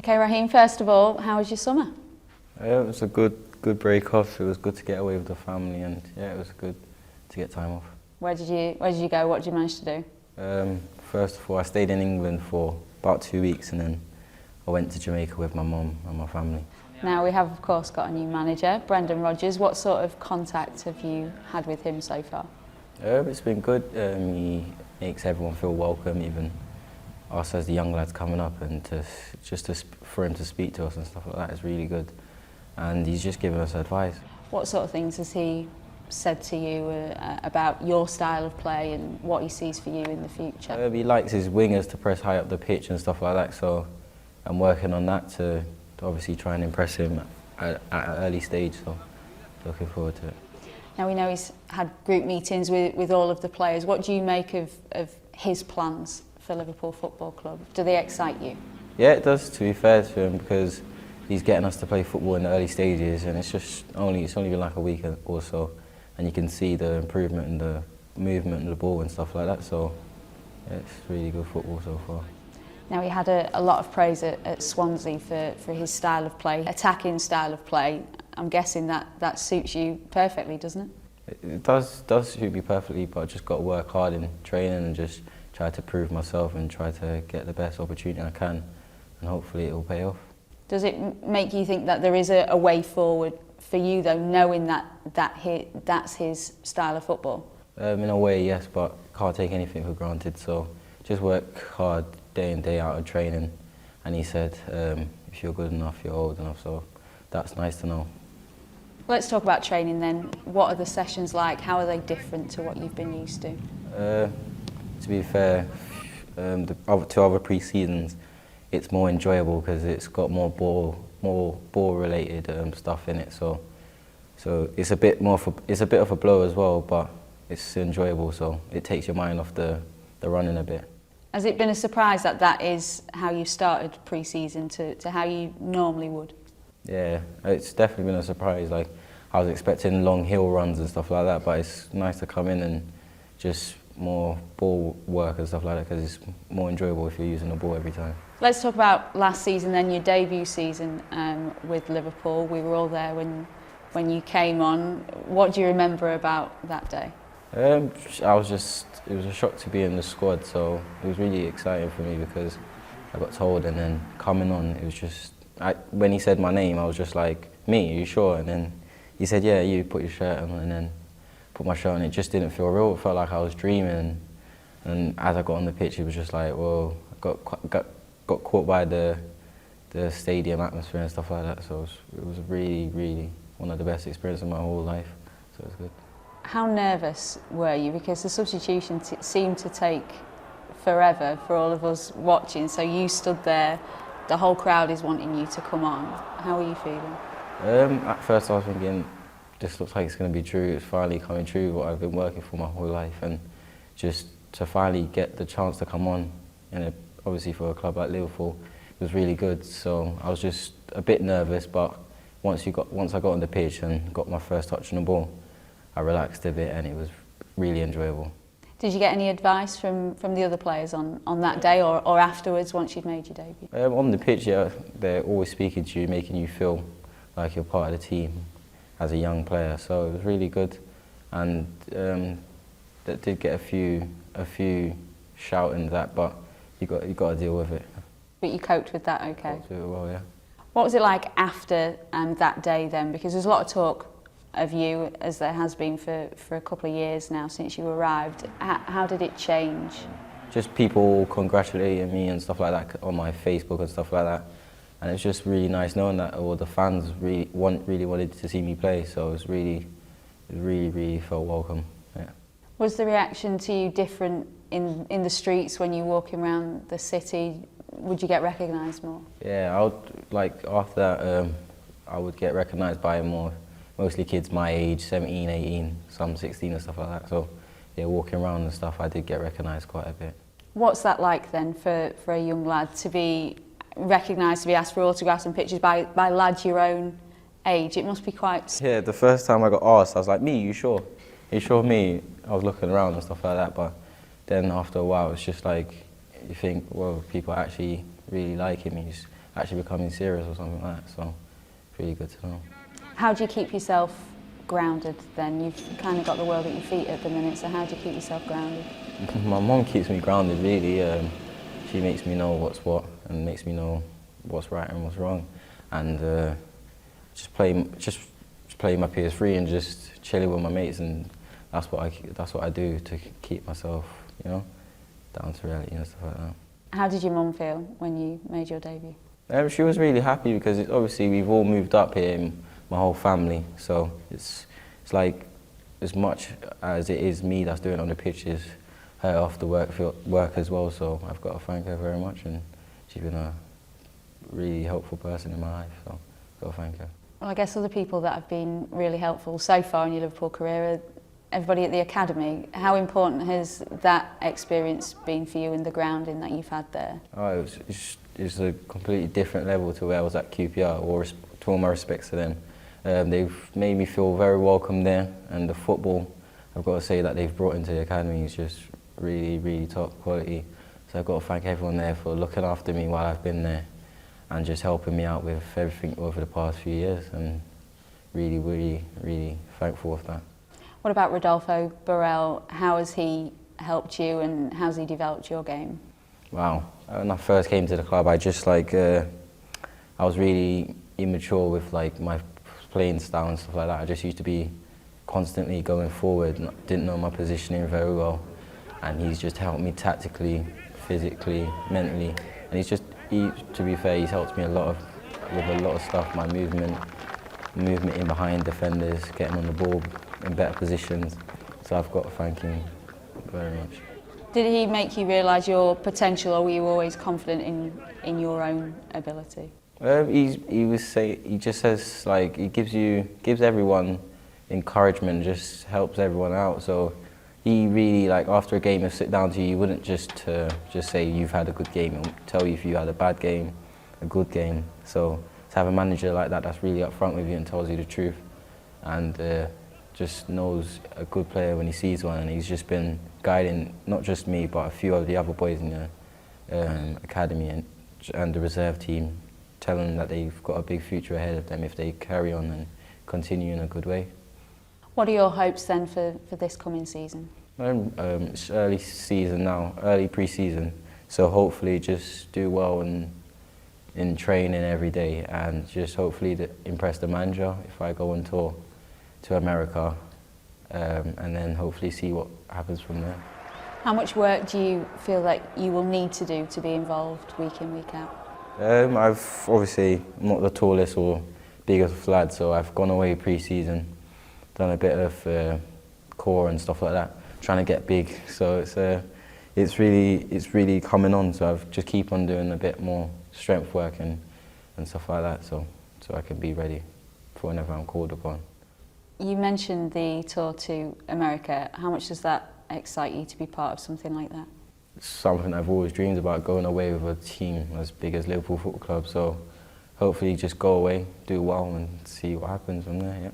Okay, Raheem, first of all, how was your summer? It was a good break off. It was good to get away with the family, and yeah, it was good to get time off. Where did you go? What did you manage to do? First of all, I stayed in England for about 2 weeks, and then I went to Jamaica with my mum and my family. Now, we have, of course, got a new manager, Brendan Rodgers. What sort of contact have you had with him so far? It's been good. He makes everyone feel welcome, even us as the young lads coming up, and for him to speak to us and stuff like that is really good. And he's just giving us advice. What sort of things has he said to you about your style of play and what he sees for you in the future? He likes his wingers to press high up the pitch and stuff like that, so I'm working on that to obviously try and impress him at an early stage, so looking forward to it. Now, we know he's had group meetings with all of the players. What do you make of his plans for Liverpool Football Club? Do they excite you? Yeah, it does, to be fair to him, because he's getting us to play football in the early stages, and it's only been like a week or so, and you can see the improvement in the movement of the ball and stuff like that, so yeah, it's really good football so far. Now, he had a lot of praise at Swansea for his style of play, attacking style of play. I'm guessing that suits you perfectly, doesn't it? It does suit me perfectly, but I just got to work hard in training and just try to prove myself and try to get the best opportunity I can, and hopefully it will pay off. Does it make you think that there is a way forward for you, though, knowing that's his style of football? In a way, yes, but can't take anything for granted, so just work hard day in, day out of training. And he said, if you're good enough, you're old enough, so that's nice to know. Let's talk about training then. What are the sessions like? How are they different to what you've been used to? To be fair, the other pre-seasons, it's more enjoyable because it's got more ball-related stuff in it. So it's a bit of a blow as well, but it's enjoyable. So it takes your mind off the running a bit. Has it been a surprise that is how you started pre-season to how you normally would? Yeah, it's definitely been a surprise. Like, I was expecting long hill runs and stuff like that, but it's nice to come in and just more ball work and stuff like that, because it's more enjoyable if you're using the ball every time. Let's talk about last season then, your debut season with Liverpool. We were all there when you came on. What do you remember about that day? It was a shock to be in the squad, so it was really exciting for me because I got told, and then coming on, it was just, when he said my name, I was just like, me, are you sure? And then he said, yeah, you put your shirt on, and then put my shirt on. It just didn't feel real. It felt like I was dreaming. And as I got on the pitch, it was just like, whoa, I got caught by the stadium atmosphere and stuff like that. So it was really, really one of the best experiences of my whole life. So it was good. How nervous were you? Because the substitution seemed to take forever for all of us watching. So you stood there, the whole crowd is wanting you to come on. How were you feeling? At first I was thinking, this looks like it's going to be true. It's finally coming true, what I've been working for my whole life. And just to finally get the chance to come on, and obviously for a club like Liverpool, it was really good. So I was just a bit nervous, but once I got on the pitch and got my first touch on the ball, I relaxed a bit and it was really enjoyable. Did you get any advice from the other players on that day or afterwards once you'd made your debut? On the pitch, yeah, they're always speaking to you, making you feel like you're part of the team as a young player. So it was really good, and that did get a few shoutings at, but you got to deal with it. But you coped with that, okay? Coped with it well, yeah. What was it like after that day then? Because there's a lot of talk of you, as there has been for a couple of years now since you arrived. How did it change? Just people congratulating me and stuff like that on my Facebook and stuff like that, and it's just really nice knowing that all the fans really wanted to see me play. So it really felt welcome. Yeah. Was the reaction to you different in the streets when you're walking around the city? Would you get recognised more? Yeah, after that, I would get recognised by mostly kids my age, 17, 18, some 16 and stuff like that. So yeah, walking around and stuff, I did get recognised quite a bit. What's that like then for a young lad to be recognised, to be asked for autographs and pictures by lads your own age? It must be quite... Yeah, the first time I got asked, I was like, me, you sure? You sure me? I was looking around and stuff like that, but then after a while it's just like, you think, well, people are actually really liking me. actually becoming serious or something like that. So it's really good to know. How do you keep yourself grounded then? You've kind of got the world at your feet at the minute, so how do you keep yourself grounded? My mum keeps me grounded, really. She makes me know what's what and makes me know what's right and what's wrong. And just play my PS3 and just chilling with my mates, and that's what I do to keep myself, down to reality and stuff like that. How did your mum feel when you made your debut? She was really happy because obviously we've all moved up here, my whole family, so it's like as much as it is me that's doing it on the pitch, is her after work as well, so I've got to thank her very much, and she's been a really helpful person in my life, so I've got to thank her. Well, I guess other people that have been really helpful so far in your Liverpool career are everybody at the academy. How important has that experience been for you in the grounding that you've had there? Oh, it's a completely different level to where I was at QPR, to all my respects to them. They've made me feel very welcome there, and the football, I've got to say, that they've brought into the academy is just really, really top quality. So I've got to thank everyone there for looking after me while I've been there and just helping me out with everything over the past few years, and really, really, really thankful for that. What about Rodolfo Borrell? How has he helped you and how's he developed your game? Wow, when I first came to the club, I was really immature with my playing style and stuff like that. I just used to be constantly going forward, and didn't know my positioning very well. And he's just helped me tactically, physically, mentally. And to be fair, he's helped me with a lot of stuff, my movement in behind defenders, getting on the ball in better positions. So I've got to thank him very much. Did he make you realise your potential, or were you always confident in your own ability? He just says, he gives everyone encouragement, just helps everyone out. So he really, after a game, he'll sit down to you, he wouldn't just say you've had a good game, he'll tell you if you had a bad game, a good game. So to have a manager like that that's really upfront with you and tells you the truth, and just knows a good player when he sees one, and he's just been guiding not just me but a few of the other boys in the academy and the reserve team, telling them that they've got a big future ahead of them if they carry on and continue in a good way. What are your hopes then for this coming season? It's early season now, early pre-season, so hopefully just do well in training every day, and just hopefully impress the manager if I go on tour to America, and then hopefully see what happens from there. How much work do you feel like you will need to do to be involved week in, week out? I'm not the tallest or biggest lad, so I've gone away pre-season, done a bit of core and stuff like that, trying to get big. So it's really coming on. So I've just keep on doing a bit more strength work and stuff like that, so I can be ready for whenever I'm called upon. You mentioned the tour to America. How much does that excite you to be part of something like that? It's something I've always dreamed about, going away with a team as big as Liverpool Football Club. So hopefully just go away, do well, and see what happens from there. Yeah.